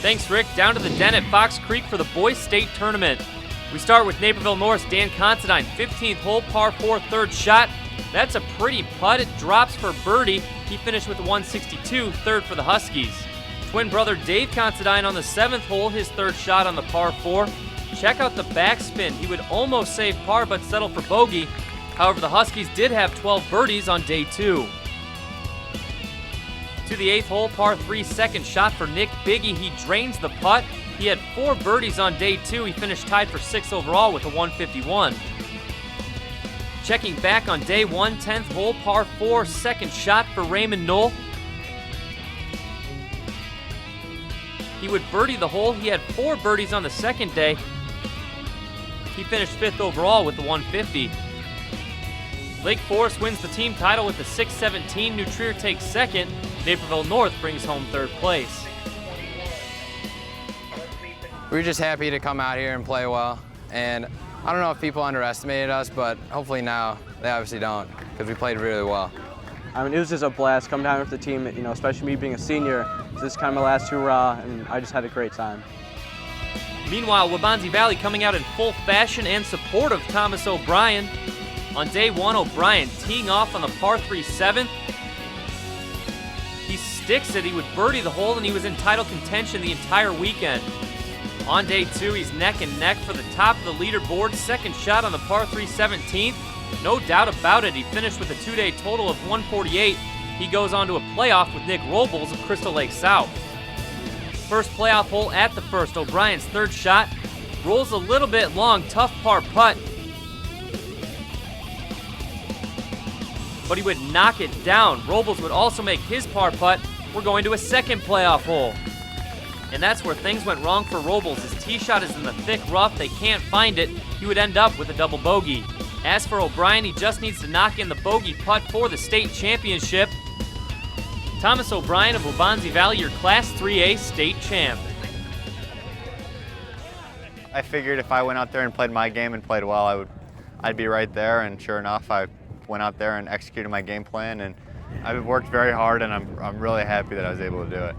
Thanks, Rick. Down to the den at Fox Creek for the boys state tournament. We start with Naperville North's Dan Considine, 15th hole, par 4, third shot. That's a pretty putt. It drops for birdie. He finished with a 162, third for the Huskies. Twin brother Dave Considine on the 7th hole, his third shot on the par 4. Check out the backspin. He would almost save par but settle for bogey. However, the Huskies did have 12 birdies on day 2. To the 8th hole, par 3, second shot for Nick Biggie. He drains the putt. He had 4 birdies on day 2. He finished tied for 6th overall with a 151. Checking back on day 1, 10th hole, par 4, second shot for Raymond Knoll. He would birdie the hole. He had 4 birdies on the second day. He finished 5th overall with the 150. Lake Forest wins the team title with the 617. New Trier takes second. Naperville North brings home third place. We were just happy to come out here and play well. And I don't know if people underestimated us, but hopefully now they obviously don't, because we played really well. I mean, it was just a blast coming down with the team, especially me being a senior. This is kind of my last hurrah, and I just had a great time. Meanwhile, Waubonsie Valley coming out in full fashion and support of Thomas O'Brien. On day 1, O'Brien teeing off on the par 3 7th. He sticks it, he would birdie the hole, and he was in title contention the entire weekend. On day 2, he's neck and neck for the top of the leaderboard. Second shot on the par 3 17th. No doubt about it, he finished with a 2-day total of 148. He goes on to a playoff with Nick Robles of Crystal Lake South. First playoff hole at the first. O'Brien's third shot rolls a little bit long, tough par putt. But he would knock it down. Robles would also make his par putt. We're going to a second playoff hole. And that's where things went wrong for Robles. His tee shot is in the thick rough. They can't find it. He would end up with a double bogey. As for O'Brien, he just needs to knock in the bogey putt for the state championship. Thomas O'Brien of Waubonsie Valley, your Class 3A state champ. I figured if I went out there and played my game and played well, I'd be right there. And sure enough, I went out there and executed my game plan. And I've worked very hard, and I'm really happy that I was able to do it.